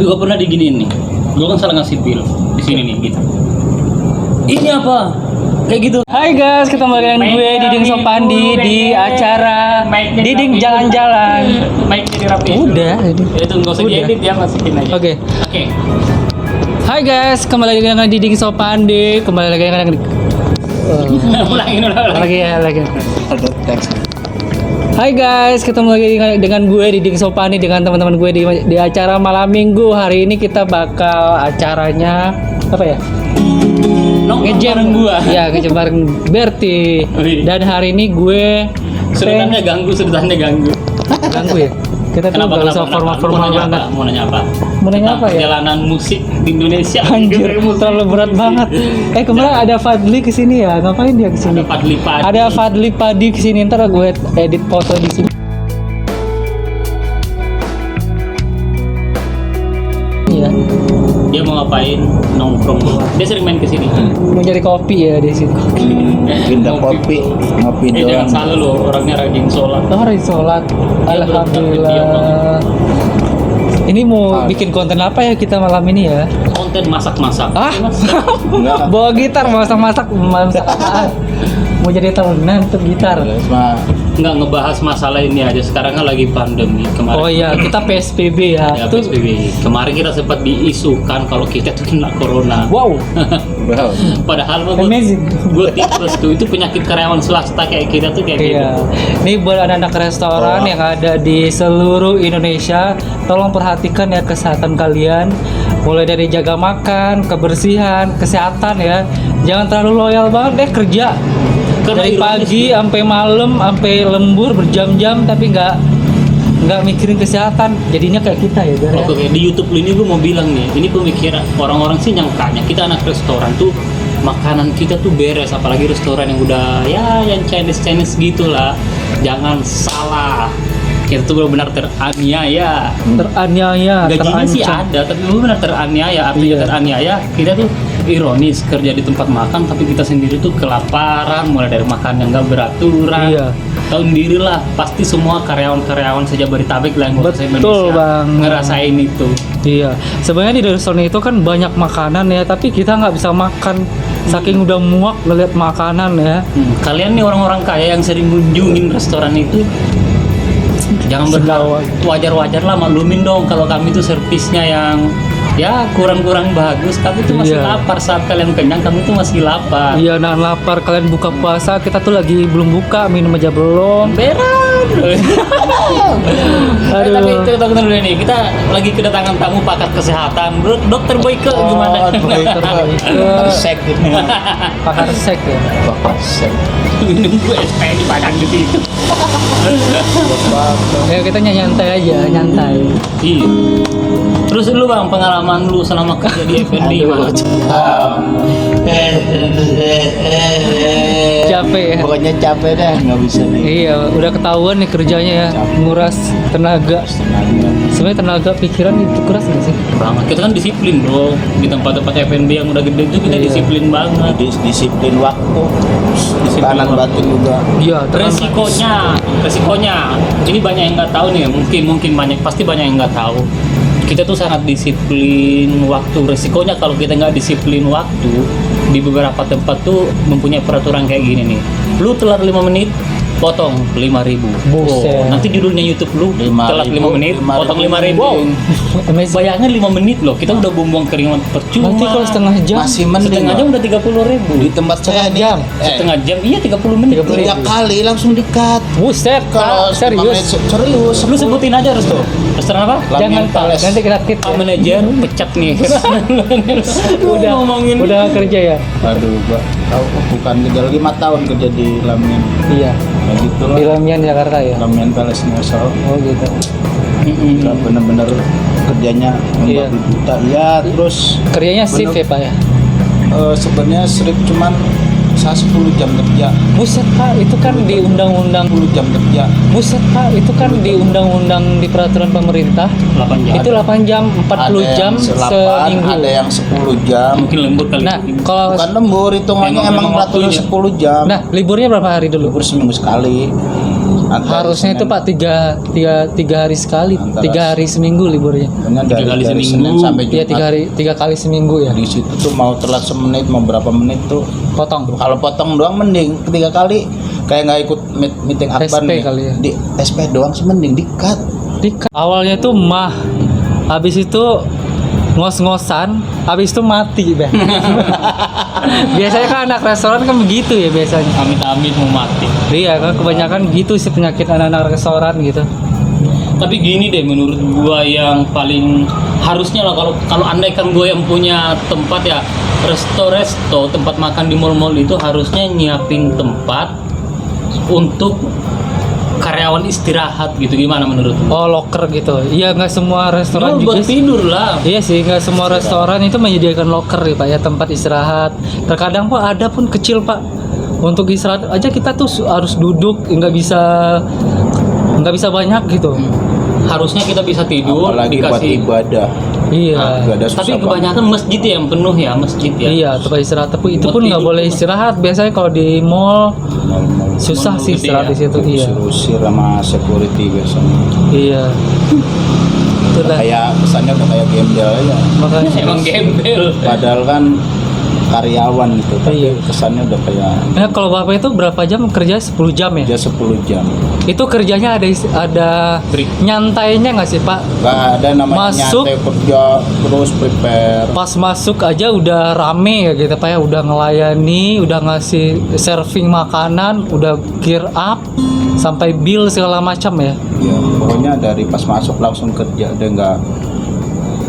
Tapi gue pernah diginiin nih. Gue kan salah ngasih pil di sini nih gitu. Ini apa? Kayak gitu. Hai guys, ketemu lagi dengan gue Diding Sopandi di acara Diding Jalan-Jalan. Mic jadi rapi. Udah, Itu nggak usah diedit ya, masukin aja. Oke. Oke. Hai guys, kembali lagi dengan Diding Sopandi. Kembali lagi dengan Ulangin. lagi. Hai guys, ketemu lagi dengan gue Diding Sopandi dengan teman-teman gue di acara malam minggu. Hari ini kita bakal acaranya apa ya? Ngejam gua. Ya, ngejam bareng Berti. Dan hari ini gue Sudutannya ganggu. ganggu ya. Kita tuh gak usah formal banget. Mau nanya apa? Mau nanya apa ya? Perjalanan musik di Indonesia. Anjir, terlalu berat banget. Kemarin ada Fadli kesini ya, ngapain dia kesini? Ada Fadli Padi kesini, ntar gue edit foto di sini. Iya. Dia mau ngapain? Nongkrong. Dia sering main kesini. Mau nyari kopi ya di sini. Pindah kopi, ngopi Jangan doang. salah lo, orangnya rajin sholat. Oh, hari sholat. Alhamdulillah. Ini mau bikin konten apa ya kita malam ini ya? Konten masak-masak. Ah, Enggak. bawa gitar, masak apaan? Mau jadi tahunan tuh gitar. Sama Nggak ngebahas masalah ini aja. Sekarang kan lagi pandemi kemarin. Oh iya, kita PSBB ya. Ya, Tuh, PSBB. Kemarin kita sempat diisukan kalau kita tuh kena corona. wow, Padahal amazing. gue tipes tuh, itu penyakit karyawan swasta kayak kita tuh kayak gitu. Iya. Ini buat anak-anak restoran yang ada di seluruh Indonesia, tolong perhatikan ya kesehatan kalian. Mulai dari jaga makan, kebersihan, kesehatan ya. Jangan terlalu loyal banget deh kerja. Karena Dari ironis pagi sampai malam, sampai lembur berjam-jam tapi nggak mikirin kesehatan. Jadinya kayak kita ya, Gar, ya. Oke, di YouTube ini gue mau bilang nih, ini pemikiran orang-orang sih nyangkanya kita anak restoran tuh makanan kita tuh beres, apalagi restoran yang udah ya yang Chinese gitulah. Jangan salah, kita tuh benar-benar teraniaya. Teraniaya, Gajinya sih terancam. ada, tapi benar teraniaya. Artinya Iya. teraniaya, kita tuh ironis kerja di tempat makan, tapi kita sendiri tuh kelaparan, mulai dari makan yang nggak beraturan. Iya. Tahu sendiri lah, pasti semua karyawan saja Jabodetabek lah yang Betul, Indonesia Bang. ngerasain itu. Iya, sebenarnya di restoran itu kan banyak makanan ya, tapi kita nggak bisa makan saking udah muak ngeliat makanan ya. Kalian nih orang-orang kaya yang sering kunjungin restoran itu, jangan berlawan. Wajar-wajar lah, maklumin dong kalau kami tuh servisnya yang ya kurang-kurang bagus, tapi tuh masih Iya. lapar. Saat kalian kenyang, kami tuh masih lapar. Iya, nah lapar kalian buka puasa, kita tuh lagi belum buka, minum aja belum. Beran. Aduh. Tapi itu tunggu dulu nih, kita lagi kedatangan tamu pakar kesehatan, Bro. Dokter Boyke gimana? sek gitu. Pakar sek ya. Sek. Minum gue SPI di padang gitu itu. Ya kita nyantai aja, nyantai. Iya. Terus lu Bang, pengalaman lu selama kerja di F&B gimana? Capek ya. Pokoknya capek dah, nggak bisa nih. Iya, udah ketahuan nih kerjanya ya, nguras tenaga. Sebenarnya tenaga pikiran itu keras nggak sih? Banget. Kita kan disiplin, Bro. Di tempat-tempat F&B yang udah gede itu kita Iya. disiplin banget. Disiplin waktu, Disiplin kanan waktu. batin juga. Iya, Resikonya. Ini banyak yang nggak tahu nih, mungkin pasti banyak yang nggak tahu. Kita tuh sangat disiplin waktu. Resikonya kalau kita nggak disiplin waktu, di beberapa tempat tuh mempunyai peraturan kayak gini nih. Lu telat 5 menit, potong 5.000. Buset. Nanti judulnya YouTube lu 5.000, telat 5 menit, potong 5.000. Wow. Amazing. Bayangin 5 menit loh, kita udah buang keringat percuma. Nanti kalau setengah jam, Masih mending. setengah jam Bang. udah 30.000. Di tempat saya nih. jam. Setengah jam, iya 30 menit. 30. 3 kali langsung di-cut. buset, Kalau Kak, serius. serius. Lu sebutin aja Resto. Restoran apa? Jangan Lamien Palace. nanti kita keep. Pak manajer pecat nih. Udah ngomongin. udah kerja ya. Aduh, gua tahu bukan kerja 5 tahun kerja di Lamien. Iya. Ya gitu Di lah. Lamian Jakarta ya. Lamien Palace Ngasal. Oh gitu. Udah bener-bener kerjanya Iya. 40 juta. Ya, terus Kerjanya shift ya Pak ya. sebenarnya strip cuman saya 10 jam kerja. Buset Pak, itu kan di undang-undang. 10 jam kerja. Buset Pak, itu kan di undang-undang di peraturan pemerintah. 8 jam. Itu 8 jam, 40 Ada jam yang 8, seminggu. ada yang 10 jam. Mungkin lembur kali. Nah, kalau Bukan lembur, hitungannya Memang emang peraturan waktunya. 10 jam. nah, liburnya berapa hari dulu? Libur seminggu sekali. Harusnya itu Pak tiga hari sekali, Antara- 3 hari seminggu liburnya. Pokoknya dari, 3 kali dari seminggu. Senin sampai Iya Jumat. 3 kali seminggu ya. Di situ tuh mau telat semenit, mau berapa menit tuh. Potong. Kalau potong doang mending, 3 kali kayak nggak ikut meeting akbar SP nih. kali ya. Di SP doang sih mending di-cut. Awalnya tuh habis itu ngos-ngosan, habis itu mati, Bang. Biasanya kan anak restoran kan begitu ya biasanya. Amit-amit mau mati. Iya kan kebanyakan gitu sih penyakit anak-anak restoran gitu. Tapi gini deh, menurut gua yang paling harusnya lah, kalau andaikan gua yang punya tempat ya, resto tempat makan di mall-mall itu harusnya nyiapin tempat untuk karyawan istirahat gitu. Gimana menurut lu? Oh locker gitu. Iya nggak semua restoran Lu juga buat sih. tidur lah. Iya sih nggak semua restoran itu menyediakan locker ya Pak ya, tempat istirahat. Terkadang Pak ada pun kecil Pak. Untuk istirahat aja kita tuh harus duduk, nggak bisa banyak gitu. Harusnya kita bisa tidur, Apalagi buat dikasih. ibadah. Iya. Ibadah susah Tapi banget. kebanyakan masjid ya yang penuh ya, masjid ya. Iya, tempat istirahat tapi itu Buat pun nggak tidur boleh tuh. istirahat. Biasanya kalau di mall Mal-mal. susah Mall sih gede istirahat ya. di situ. Iya. Usir sama security biasanya. Iya. Itulah Kayak kesannya udah kayak gembel aja. makanya. Emang gembel. Padahal kan karyawan gitu, tapi Iya. kesannya udah kayak Nah, kalau Bapak itu berapa jam kerja? 10 jam ya? kerja 10 jam. Itu kerjanya ada Break. nyantainya nggak sih Pak? Gak ada namanya Masuk. nyantai kerja terus prepare. Pas masuk aja udah rame ya gitu Pak ya, udah ngelayani, udah ngasih serving makanan, udah gear up sampai bill segala macam ya. Ya, pokoknya dari pas masuk langsung kerja, dia nggak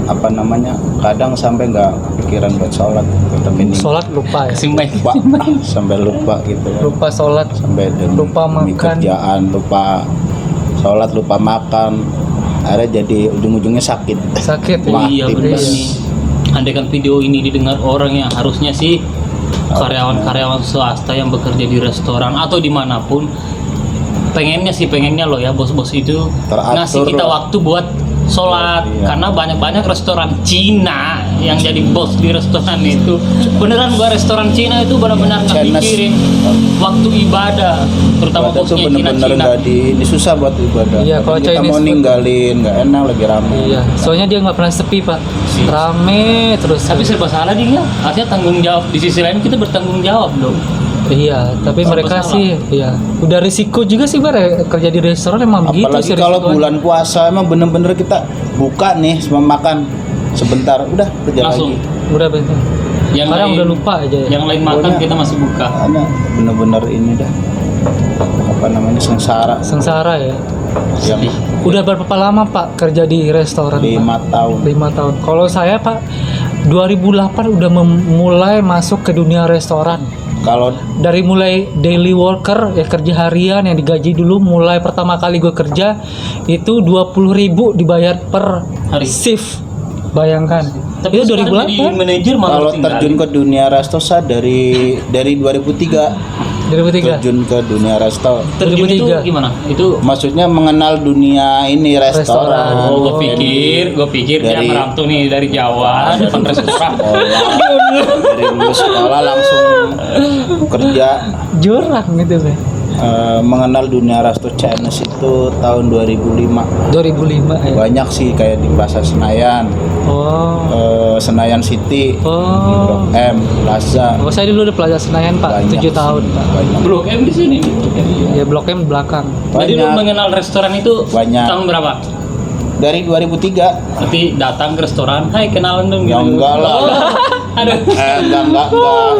apa namanya, kadang sampai nggak pikiran buat sholat, tapi ini Sholat lupa ya. Simpai. lupa sampai lupa gitu, Lupa sholat. sampai Lupa demi makan. kerjaan, lupa sholat, lupa makan, akhirnya jadi ujung-ujungnya sakit. Sakit ya. Wah, Iya tipes. benar nih. Andaikan video ini didengar orang yang harusnya sih karyawan-karyawan swasta yang bekerja di restoran atau dimanapun, pengennya loh ya bos-bos itu Teratur ngasih kita loh. waktu buat sholat. Iya. Karena banyak restoran Cina yang jadi bos di restoran itu. Beneran gua restoran Cina itu benar-benar nggak Chinese. mikirin waktu ibadah, terutama Ibadah tuh bosnya bener-bener Cina-Cina. nggak ini susah buat ibadah. Iya, kalau kita Chinese mau food- ninggalin nggak enak, lagi rame. Iya, soalnya dia nggak pernah sepi Pak. Sih. Rame terus. Tapi serba salah dia nggak? Artinya tanggung jawab. Di sisi lain kita bertanggung jawab dong. Iya, tapi Serba mereka salah. sih, iya. Udah risiko juga sih Pak kerja di restoran emang begitu Apalagi sih. kalau risikonya. bulan puasa emang bener-bener kita buka nih cuma makan sebentar udah kerja Langsung. lagi. Udah betul. Yang Kadang lain- udah lupa aja ya. Yang lain makan Pokoknya- kita masih buka. Karena bener-bener ini dah apa namanya sengsara. Sengsara ya. Yang Udah berapa lama Pak kerja di restoran? 5 tahun. 5 tahun. Kalau saya Pak 2008 udah mulai masuk ke dunia restoran. Kalau Dari mulai daily worker ya kerja harian yang digaji dulu, mulai pertama kali gue kerja itu 20.000 dibayar per Hari. shift. Bayangkan. Tapi Itu sekarang jadi 2008. manajer malah kalau tinggalin. terjun ke dunia resto saya dari 2003 2003. terjun ke dunia resto. Terjun itu 2003. gimana? Itu Maksudnya mengenal dunia ini restoran. gue pikir dia Dari- merantau nih dari Jawa depan restoran. Dari lulus sekolah langsung kerja. Jurang gitu Pak. Mengenal dunia resto Chinese itu tahun 2005. 2005 ya. Banyak sih kayak di Plaza Senayan, Oh. Senayan City, Oh. Blok M, Plaza. Oh, saya dulu di Plaza Senayan Pak, Banyak 7 tahun sih, Pak. Banyak. Blok M di sini. Ya Blok M belakang. Jadi lu Banyak. mengenal restoran itu Banyak. tahun berapa? Dari 2003. Berarti datang ke restoran, hai kenalan dong. Ya gitu. enggak lah. Aduh. Enggak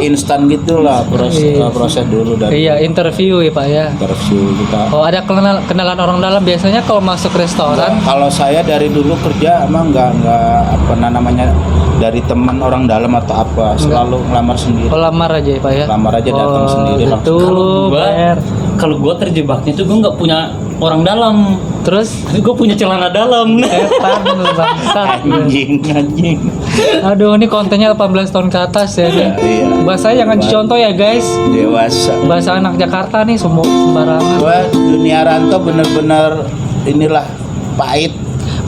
instan gitu lah Iya. proses dulu dari Iya, interview ya Pak ya. interview kita. Oh, ada kenalan orang dalam biasanya kalau masuk restoran. Kalau saya dari dulu kerja emang enggak apa namanya dari teman orang dalam atau apa, selalu ngelamar sendiri. Oh, lamar aja ya Pak ya. Lamar aja datang sendiri gitu. langsung. Kalau gua terjebaknya tuh gua nggak punya orang dalam. Terus Gue punya celana dalam. setan lu bangsat. Anjing. Aduh, ini kontennya 18 tahun ke atas ya. Nih. Iya. Bahasa jangan dicontoh ya guys. Dewasa. Bahasa anak Jakarta nih semua sembarangan. Gua dunia rantau bener-bener inilah pahit.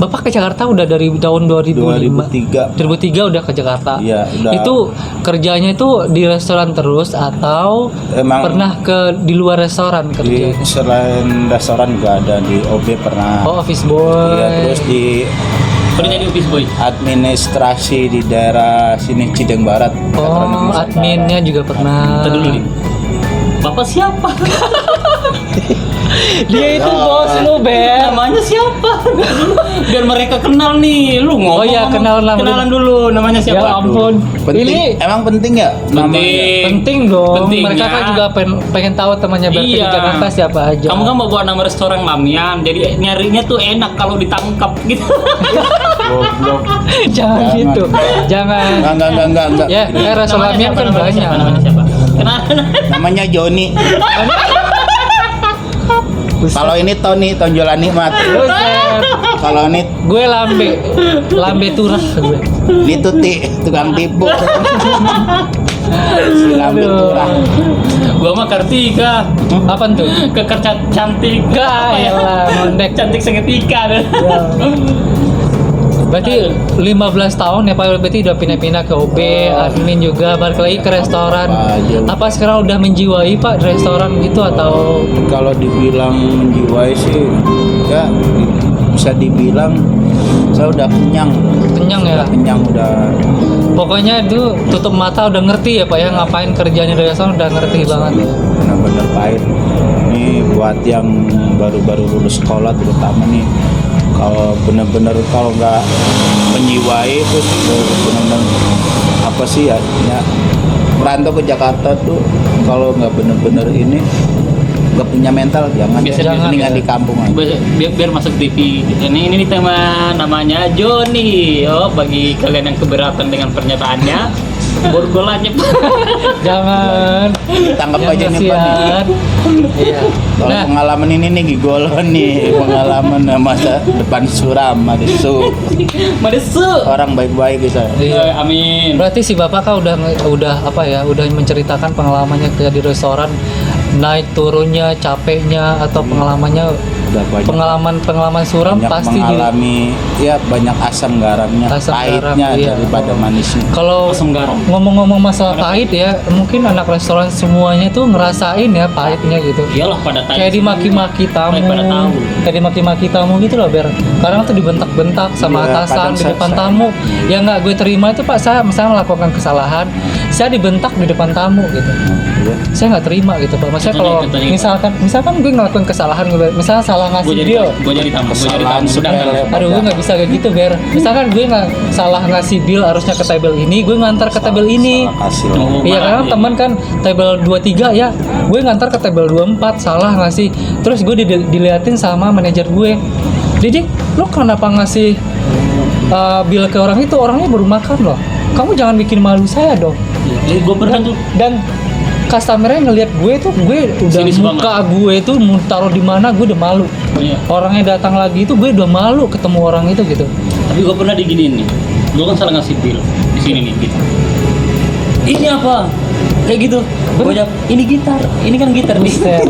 Bapak ke Jakarta udah dari tahun 2005. 2003. 2003 udah ke Jakarta. Iya, udah. Itu kerjanya itu di restoran terus atau Emang pernah di luar restoran di kerjanya? selain restoran juga ada di OB pernah. Oh, office boy. Iya, terus di Pernah jadi office boy. administrasi di daerah sini Cideng Barat. Elektronik Oh, Nusantara. adminnya juga pernah. Kita dulu nih. Bapak siapa? Dia itu bos lu, Ber. Namanya siapa? Biar mereka kenal nih. Lu ngomong. Oh iya, kenalan dulu. Namanya Ya siapa? ampun. Penting, Ini emang penting ya? penting dong. Pentingnya. Mereka kan juga pengen tahu temannya Ber di Iya. Jakarta siapa aja. Kamu kan mau buat nama restoran Mamian, jadi nyarinya tuh enak kalau ditangkap gitu. Goblok. Jangan gitu. Jangan. Enggak. Ya, restoran Lamian kan banyak. Namanya siapa? Kenalan. Namanya Joni. Buset. Kalau ini Tony, tonjolan nikmat. Buset. Kalau ini Gue lambe turah gue. ini Tuti, tukang tipu. Si lambe Aduh. turah. Gua mah Kartika. Apa tuh? Keker cantik. Enggak, Apa ya? elah, ngondek. Cantik seketika. Ya. Berarti 15 tahun ya Pak, berarti udah pindah-pindah ke OB, admin juga, balik lagi ke restoran. Apa sekarang udah menjiwai Pak di restoran gitu atau Kalau dibilang menjiwai sih, ya bisa dibilang saya udah kenyang. kenyang ya? Kenyang udah. Pokoknya itu tutup mata udah ngerti ya Pak ya, ngapain kerjanya di restoran udah ngerti banget ya. Benar-benar pahit. Ini buat yang baru-baru lulus sekolah terutama nih, kalau benar-benar kalau nggak menjiwai terus benar-benar apa sih ya, merantau ke Jakarta tuh kalau nggak benar-benar ini nggak punya mental jangan Biasa- mendingan ya. di kampung aja. biar masuk TV. Ini tema namanya Joni. Oh, bagi kalian yang keberatan dengan pernyataannya, borgol aja. Jangan. Tangkap aja nih Pak nih. kasihan. Iya. Kalau Nah, pengalaman ini nih gigolon nih, pengalaman masa depan suram ada su Madesu. orang baik-baik gitu. iya. Amin. Berarti si Bapak kan udah apa ya, udah menceritakan pengalamannya kerja di restoran, naik turunnya, capeknya atau pengalamannya Udah banyak pengalaman suram banyak pasti mengalami ya banyak asam garamnya, Asam garam, pahitnya iya. daripada manisnya. kalau Asam garam. ngomong-ngomong masalah pahit ya, mungkin anak restoran semuanya tuh ngerasain ya pahitnya gitu. Iyalah pada tanya. Kayak dimaki-maki tamu, Pada tahu. kayak dimaki-maki tamu gitu loh Ber. Kadang tuh dibentak-bentak sama Iya, atasan kadang di saya- depan saya- tamu. Yang nggak gue terima itu Pak, saya misalnya melakukan kesalahan, saya dibentak di depan tamu gitu. Iya. Saya nggak terima gitu Pak. Maksudnya kalau Contohnya. misalkan gue ngelakuin kesalahan, misalnya salah Gue ngasih jadi deal. gue jadi tamu. Gue jadi Kesalahan tamu. sepele. Aduh, gue nggak bisa kayak gitu Ber. Misalkan gue nggak salah ngasih bill harusnya ke table ini, gue ngantar ke table ini. Salah kasih Oh. lah. Iya Marah, kan iya. teman kan table 23 ya, gue ngantar ke table 24 salah ngasih. Terus gue diliatin sama manajer gue, Didik, lo kenapa ngasih bill ke orang itu? Orangnya baru makan loh. Kamu jangan bikin malu saya dong. Jadi gue pernah tuh. Dan customernya ngelihat gue tuh, gue udah Sinis muka gue tuh mau taruh di mana gue udah malu. Iya. Orangnya datang lagi itu gue udah malu ketemu orang itu gitu. Tapi gue pernah diginiin nih. Gue kan salah ngasih bill di sini nih gitu. Ini apa? Kayak gitu. Gue jawab, ini gitar. Ini kan gitar nih. Buset.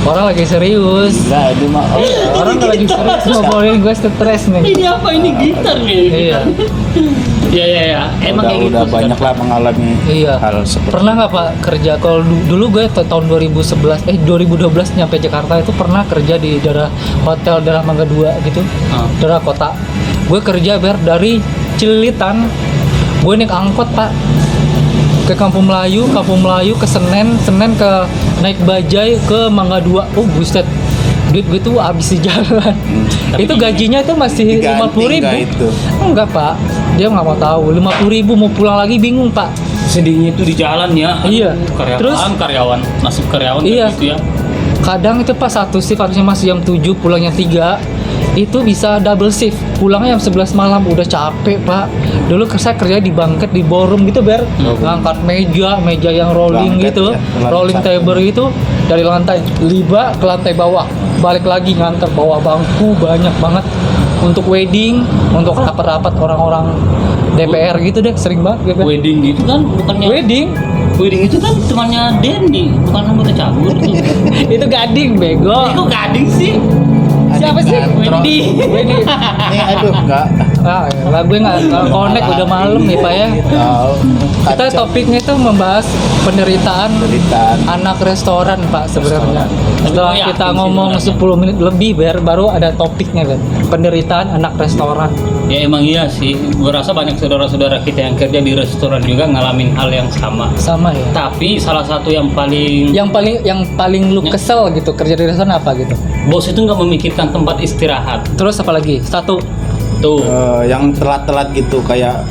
Orang lagi serius. Enggak, itu mah Orang lagi serius ngobrolin gue stres nih. Ini apa? Ini gitar nih. Iya. Iya iya iya. Emang kayak gitu. udah banyak lah mengalami Iya. hal seperti Pernah nggak Pak kerja? Kalau dulu gue tahun 2012 nyampe Jakarta itu pernah kerja di daerah hotel daerah Mangga 2 gitu, Ah. daerah kota. Gue kerja dari Cililitan, gue naik angkot Pak ke Kampung Melayu ke Senen ke naik bajai ke Mangga 2. Oh buset, duit gue tuh habis di jalan. Itu gajinya tuh masih Diganti 50.000. nggak itu? Enggak Pak, dia nggak mau tahu. 50.000 mau pulang lagi bingung Pak. Sedihnya itu di jalan ya. Iya. Karyawan, Terus? karyawan, nasib karyawan Iya. gitu ya. Kadang itu pas satu shift harusnya masih jam 7 pulangnya 3, itu bisa double shift, pulangnya jam 11 malam. Udah capek Pak. Dulu saya kerja di bangket di ballroom gitu Ber, ngangkat meja yang rolling Bangket gitu, ya, lantai rolling satu. table gitu, dari lantai 5 ke lantai bawah, balik lagi nganter bawa bangku banyak banget untuk wedding, untuk rapat-rapat orang-orang DPR gitu deh, sering banget gitu. Wedding gitu kan bukannya Wedding itu kan temannya Denny, bukan anggota cabur itu. itu gading bego. Kok gading sih? ada Siapa sih? Wendy. Wendy. Nih aduh enggak. Ah, ya, gue nggak connect udah malam nih Pak ya. Tahu. Kita topiknya itu membahas penderitaan Penderitaan anak restoran Pak sebenarnya. Setelah Tapi gue kita yakin ngomong sih 10 menit lebih baru ada topiknya kan. Penderitaan anak restoran. Ya emang iya sih, gue rasa banyak saudara-saudara kita yang kerja di restoran juga ngalamin hal yang sama. Sama ya. Tapi salah satu yang paling Yang paling lu kesel gitu kerja di restoran apa gitu? bos itu nggak memikirkan tempat istirahat. Terus apa lagi? Satu, Tuh, yang telat-telat gitu kayak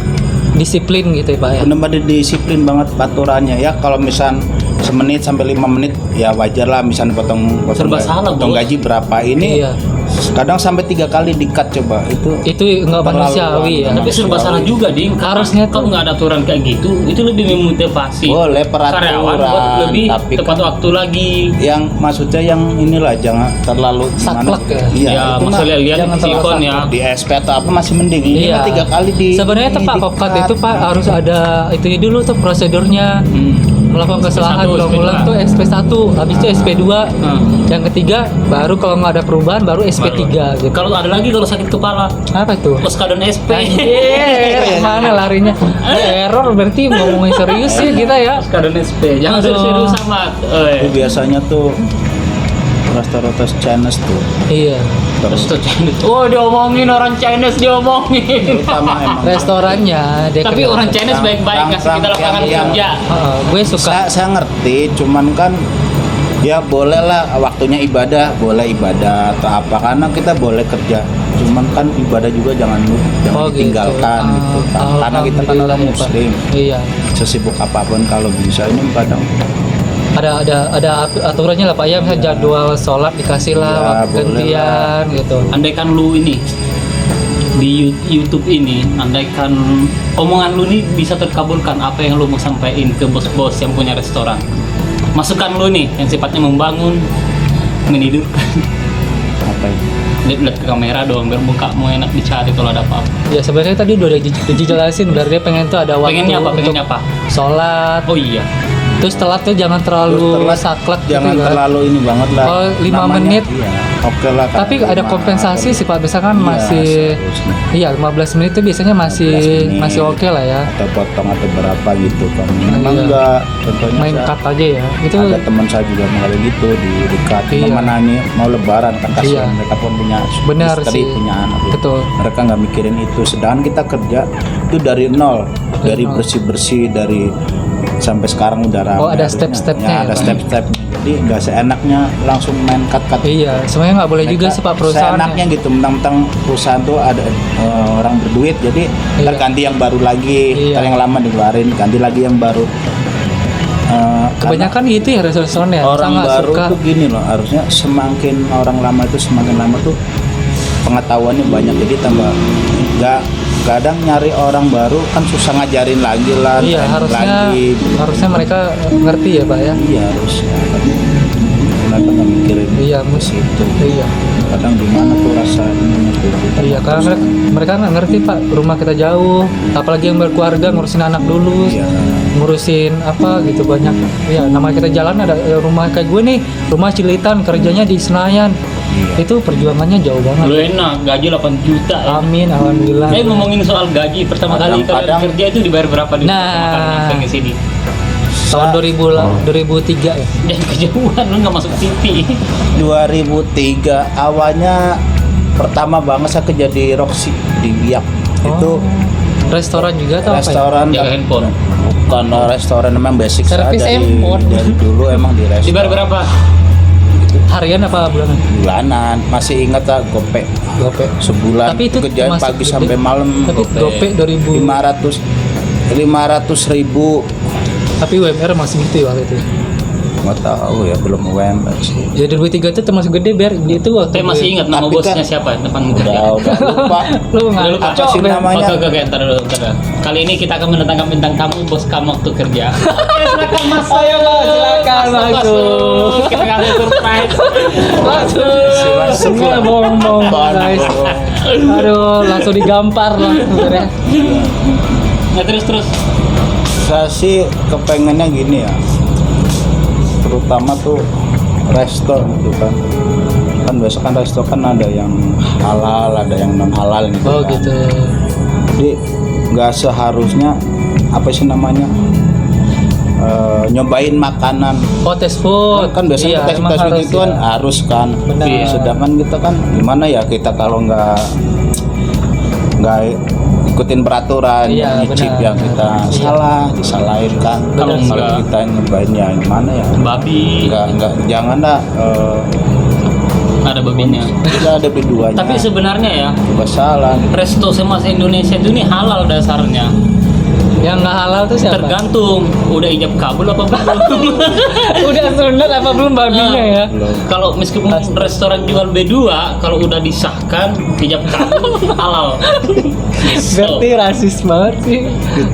disiplin gitu ya Pak ya. benar-benar disiplin banget aturannya ya. Kalau misal semenit sampai 5 menit ya wajar lah, misal potong Serba salah, potong Bos. gaji berapa ini. Iya. Kadang sampai 3 kali di-cut coba itu Itu nggak terlalu manusiawi ya. tapi serba salah juga, Ding. Harusnya kalau nggak ada aturan kayak gitu, itu lebih memotivasi boleh karyawan buat peraturan, lebih tapi tepat kan waktu lagi. yang maksudnya yang inilah jangan terlalu Saklek ya? Iya, Ya, itu mah masalah lihat jangan terlalu sikon ya. di SP atau apa masih mending. Ini Iya. mah 3 kali di Sebenarnya tuh Pak Kopkat di-cut. itu Pak harus ada itunya dulu tuh prosedurnya. Melakukan kesalahan SP1, ulang-ulang tuh SP1, habis itu SP2, yang ketiga baru kalau nggak ada perubahan baru SP3 gitu. Kalau ada lagi kalau sakit kepala, Apa itu? Poskadon SP. Anjir, mana larinya? Error berarti ngomongin serius ya kita ya. Poskadon SP. Jangan Aduh. serius amat. Itu biasanya tuh restoran Chinese tuh Iya. Terus tuh Chinese. Oh, diomongin orang Chinese diomongin. terutama emang Restorannya dia Tapi kenal. orang Chinese baik-baik kasih kita lapangan yang- kerja. Gue suka. saya ngerti, cuman kan ya boleh lah waktunya ibadah, boleh ibadah atau apa, karena kita boleh kerja, cuman kan ibadah juga jangan Oh, ditinggalkan gitu. Karena kita kan Alhamdulillah orang ya, Pak. muslim, Iya. sesibuk apapun kalau bisa ini kadang Ada aturannya lah Pak ya, misalnya jadwal sholat dikasih lah, Ya, waktu boleh gantian gitu. Andaikan lu ini di YouTube ini, andaikan omongan lu ini bisa terkabulkan, apa yang lu mau sampaikan ke bos-bos yang punya restoran? Masukan lu nih yang sifatnya membangun, menghidupkan. apa ya? Lihat ke kamera dong biar mukamu enak dicari kalau ada apa-apa. Ya sebenarnya tadi udah dijelasin, biar dia pengen tuh ada waktu Pengennya apa? untuk Pengennya apa? sholat. Oh iya. Terus telat tuh jangan terlalu Terus telat, saklek jangan gitu kan. terlalu ini banget lah. Oh, 5 Namanya, menit. Iya, oke lah. Tapi ada kompensasi sih Pak, misalkan Iya, masih seharusnya. iya 15 menit itu biasanya 15 menit. masih oke lah ya. Atau potong atau berapa gitu kan. Memang Iya. enggak, contohnya Main saya- cut aja ya. Itu ada teman saya juga mengalami gitu di cut. Iya. Menani mau lebaran kan kasihan, Iya. mereka pun punya Benar istri, sih. punya anak gitu. Betul. Mereka nggak mikirin itu, sedangkan kita kerja itu dari nol, dari nol. bersih dari sampai sekarang udah ramai. Oh, ada harusnya. step-stepnya Ya, ya, ada Pak? step-step. Jadi nggak seenaknya langsung main cut. iya, sebenarnya nggak boleh juga sih Pak perusahaan. Seenaknya gitu, mentang-mentang perusahaan tuh ada orang berduit, jadi Iya. terganti yang baru lagi, Iya. ntar yang lama dikeluarin, ganti lagi yang baru. Kebanyakan gitu ya restoran ya. Orang Saya nggak baru suka. tuh gini loh, harusnya semakin orang lama itu semakin lama tuh pengetahuannya banyak, jadi tambah nggak kadang nyari orang baru kan susah ngajarin lagi lah, Iya, training lagi. harusnya mereka ngerti ya Pak ya. Iya harusnya, tapi mereka nggak mikirin Iya, ke situ. Iya. Kadang di mana tuh rasa ini tuh kita Iya, karena mereka nggak ngerti Pak, rumah kita jauh, apalagi yang berkeluarga ngurusin anak dulu, Iya. ngurusin apa gitu banyak. Iya, nama kita jalan ada rumah kayak gue nih, rumah Cilitan, kerjanya di Senayan. Iya. Itu perjuangannya jauh Lu banget. enak, gaji 8 juta ya. Amin, alhamdulillah. Ngomongin soal gaji, pertama kali Kadang- kalian kerja itu dibayar berapa di Nah. pertama kali ke sini? Tahun 2003 ya. Jangan kejauhan, lu nggak masuk TV. 2003 awalnya pertama banget saya kerja di Roxy di Biak. Itu Restoran juga atau apa ya? restoran Jaga handphone. bukan restoran, memang basic Servis saya handphone. dari dulu emang di restoran Dibayar berapa? Harian apa bulanan? bulanan, masih ingat lah gope Gope. sebulan. Tapi itu kerjaan termasuk pagi gede. sampai malam Tapi Gope 2000. 500 ribu, Tapi UMR masih gitu ya waktu itu. nggak tahu ya, belum UMR sih. Ya 2003 itu termasuk gede Ber. Itu waktu Saya masih ingat nama Tapi bosnya kan- siapa depan udah lupa. Lu nggak Lu lupa apa sih Ber. namanya? Oke, ntar dulu. Kali ini kita akan mendatangkan bintang tamu bos kamu waktu kerja. Silakan masuk. Ayo, Mas, silakan masuk. Kita kasih surprise. Masuk. Nggak bohong guys. Aduh, langsung digampar langsung ya. Nah, terus. Saya sih kepengennya gini ya, terutama tuh resto gitu kan. Kan biasa kan resto kan ada yang halal, ada yang non halal gitu. Oh kan. gitu. Jadi nggak seharusnya apa sih namanya nyobain makanan. Oh tes food. Kan biasanya Iya, emang tes harus itu kan ya. harus kan. Benar. Iya. Sedangkan kita kan gimana ya, kita kalau nggak ikutin peraturan, Iya, nyicip benar. yang kita Iya. salah, disalahin kan. Kalau Kalau enggak, kita nyobain ya gimana ya? babi Enggak jangan dah ada babinya. kita ada keduanya. Tapi sebenarnya ya coba salah. resto semasa Indonesia itu nih halal dasarnya. Yang nggak halal tuh siapa? Tergantung udah ijab kabul apa belum. Udah sunat apa belum babinya ya? Belum. Kalau meskipun restoran jual B2, kalau udah disahkan ijab kabul halal. So, Berarti rasis banget sih.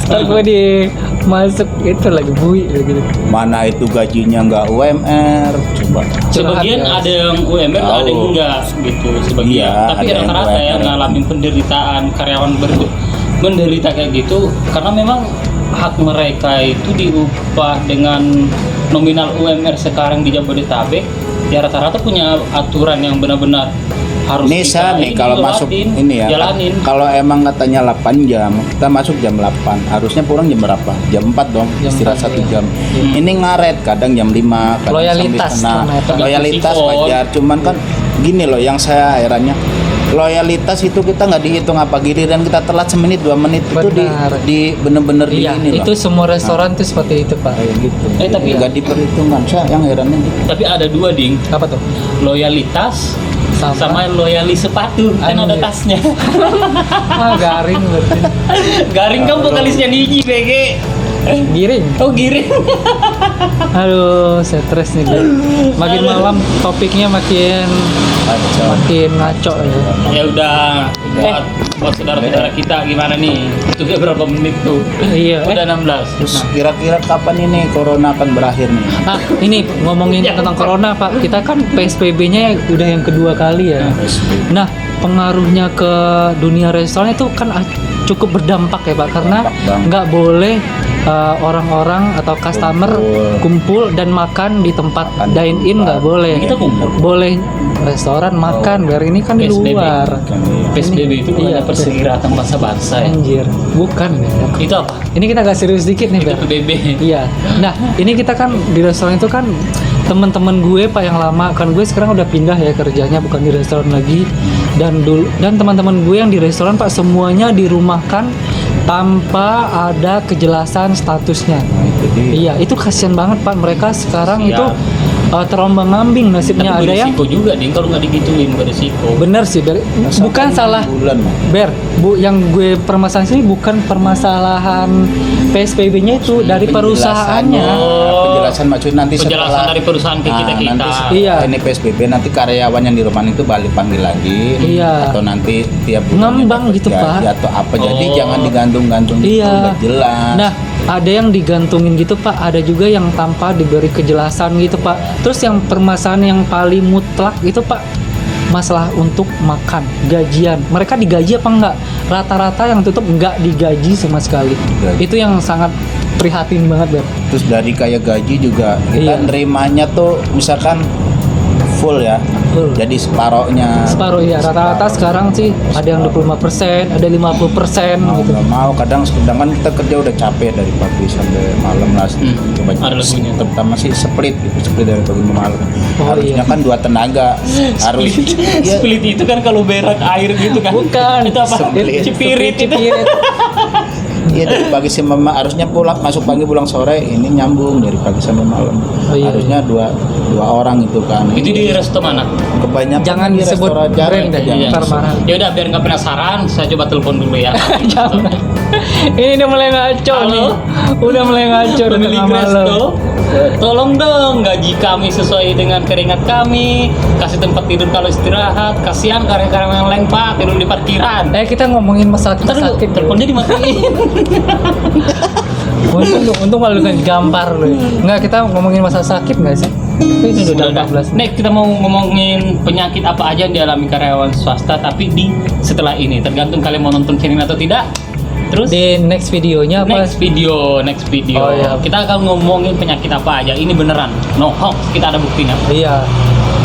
Ntar gue masuk itu lagi bui gitu. Mana itu gajinya nggak UMR, coba. sebagian Curhat, ada yang UMR, ada yang Tahu. enggak gitu sebagian. Iya, Tapi ada yang rata-rata yang UMR. ngalamin penderitaan karyawan menderita kayak gitu karena memang hak mereka itu diupah dengan nominal UMR sekarang di Jabodetabek. Ya rata-rata punya aturan yang benar-benar harus Misal kita nih kalau masuk lewatin, ini ya, jalanin. kalau emang katanya 8 jam, kita masuk jam 8, harusnya pulang jam berapa? Jam 4 dong, Jam istirahat 4, 1 iya. jam. Ini ngaret, kadang jam 5, kadang Loyalitas sampai namanya, setengah. Pak. Loyalitas Sikon. wajar, cuman kan gini loh yang saya herannya. Loyalitas itu kita nggak dihitung apa giliran kita telat semenit 2 menit itu Benar. di bener-bener di Iya, ini itu loh. semua restoran tuh seperti itu pak. Kayak gitu. Tapi nggak diperhitungkan. Saya yang herannya gitu. Tapi ada dua ding, Apa tuh? loyalitas sama loyali sepatu kan ada Anjir. tasnya. Ah, garing berarti. Garing kan vokalisnya Niji BG. Giring. Oh giring. Aduh, stres nih gue. Makin malam topiknya makin Kacau. ngaco ya. Ya udah buat saudara-saudara kita gimana nih? Itu udah berapa menit tuh? Iya. Udah 16. Terus kira-kira kapan ini corona akan berakhir nih? Ah, ini ngomongin tentang corona Pak, kita kan PSBB-nya udah yang kedua kali ya. Nah, pengaruhnya ke dunia restoran itu kan cukup berdampak ya Pak, karena Berdampak banget. nggak boleh orang-orang atau customer kumpul dan makan di tempat Makan di dine in, nggak tempat. boleh. Kita kumpul. Boleh restoran makan, biar ini kan di PSBB. luar. PSBB itu bukannya Iya, perserikatan bangsa-bangsa ya? Anjir, bukan ya. Itu apa? Ini kita agak serius dikit nih, Itu Ber. PBB. Iya. Nah, ini kita kan di restoran itu kan teman-teman gue Pak yang lama, kan gue sekarang udah pindah ya kerjanya bukan di restoran lagi. Dan teman-teman gue yang di restoran Pak semuanya dirumahkan tanpa ada kejelasan statusnya. Nah, itu dia. Iya, itu kasihan banget Pak, mereka sekarang Kasihan. itu terombang-ambing nasibnya. Tapi Ada yang berisiko juga ding kalau nggak digituin berisiko. bener sih, Ber. Masa Bukan kan salah bulan, Bang. Ber, yang gue permasalahan sini bukan permasalahan PSBB-nya itu dari perusahaannya. Oh. Penjelasan maksud nanti Penjelasan setelah dari perusahaan ke kita-kita. nanti setelah Iya. ini PSBB nanti karyawan yang di rumah itu balik panggil lagi Iya. atau nanti tiap bulannya Ngambang dapat gitu, gaji Pak. atau apa jadi Oh. jangan digantung-gantung itu Iya. udah jelas. Nah, ada yang digantungin gitu Pak, ada juga yang tanpa diberi kejelasan gitu Pak. Terus yang permasalahan yang paling mutlak itu Pak, masalah untuk makan, gajian. Mereka digaji apa enggak? Rata-rata yang tutup enggak digaji sama sekali. Digaji. Itu yang sangat prihatin banget, Ber. Terus dari kayak gaji juga kita Iya. nerimanya tuh misalkan full ya. Full. Jadi separohnya. Separuh ya, rata-rata sekarang sih ada yang 25%, ada 50% mau gitu. nggak mau kadang sedangkan kita kerja udah capek dari pagi sampai malam lah. Coba ada lagunya. terutama sih split dari pagi ke malam. Oh, Harusnya iya. kan 2 tenaga. Harus Iya. Split itu kan kalau berak air gitu kan. Bukan. Itu apa? Split. Cipirit itu. Cipirit. Iya dari pagi sampai malam harusnya masuk pagi pulang sore ini nyambung dari pagi sampai malam. Oh, iya. Harusnya dua orang itu kan. Itu di resto mana? Kebanyakan Jangan di disebut restoran jarang, brand deh, jangan. ntar marah. Ya udah biar nggak penasaran, saya coba telepon dulu ya. Jangan. Ini udah mulai ngaco Halo? nih. Udah mulai ngaco udah Pemilik tengah malam. resto, tolong dong gaji kami sesuai dengan keringat kami, kasih tempat tidur kalau istirahat. Kasihan karyawan yang lain Pak tidur di parkiran. Kita ngomongin masalah kita Ntar dulu, sakit. teleponnya dimatiin. Untung kalau dengan gampar lu. Enggak, kita ngomongin masalah sakit enggak sih? Ini udah 14. Next kita mau ngomongin penyakit apa aja yang dialami karyawan swasta, tapi setelah ini tergantung kalian mau nonton channel atau tidak. Terus Di next videonya apa? next video. Oh, iya. Kita akan ngomongin penyakit apa aja. Ini beneran, no hoax. Kita ada buktinya. Iya.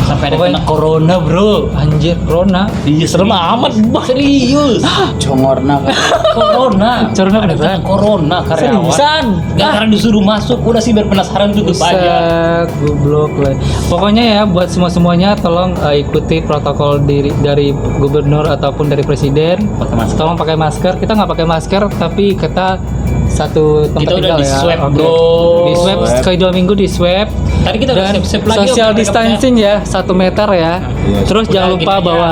Sampai ada Pokoknya- kena corona, bro. Anjir, corona. Iya, serem amat, serius. Congorna kan. Corona. Corona Ada beneran? kena corona karyawan. Seriusan? Gak karena disuruh masuk, udah sih biar penasaran tutup aja. Buset, goblok lah. Pokoknya ya buat semuanya tolong ikuti protokol dari gubernur ataupun dari presiden. Pakai masker. Tolong pakai masker. Kita nggak pakai masker tapi kita satu tempat Kita udah tinggal di ya. swab, Oke. bro. Di swab Swab. sekali 2 minggu di swab. Tadi kita udah Dan siap-siap lagi. social biar mereka distancing ya 1 meter ya. Iya. Terus percaya. jangan Udah, lupa gini aja. bawa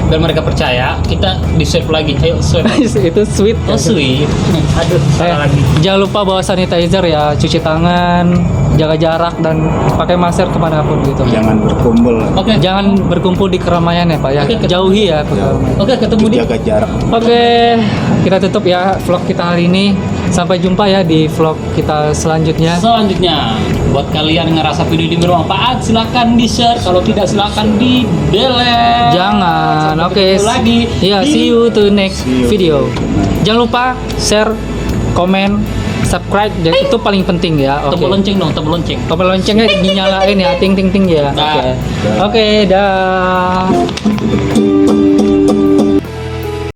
biar mereka percaya, kita di swab lagi. Ayo swab. itu sweet. Oh sweet. Aduh, salah lagi. Jangan lupa bawa sanitizer ya, cuci tangan, jaga jarak dan pakai masker kemanapun gitu. Jangan berkumpul. Oke. Jangan berkumpul di keramaian ya Pak ya. Oke, ketemu. Jauhi ya keramaian. Oke, ketemu di Jaga jarak. Oke, kita tutup ya vlog kita hari ini. Sampai jumpa ya di vlog kita selanjutnya. selanjutnya. Buat kalian yang ngerasa video ini bermanfaat, silakan di-share. Kalau tidak, silakan di-delete. Jangan. Sampai Oke. ketemu lagi. Iya, di- see you to next See you. video. Jangan lupa share, komen, subscribe. Itu paling penting ya. Oke. Tombol lonceng dong, tombol lonceng. Tombol loncengnya dinyalain ya, ting ting ting ya. Dah. Oke. Oke, dah.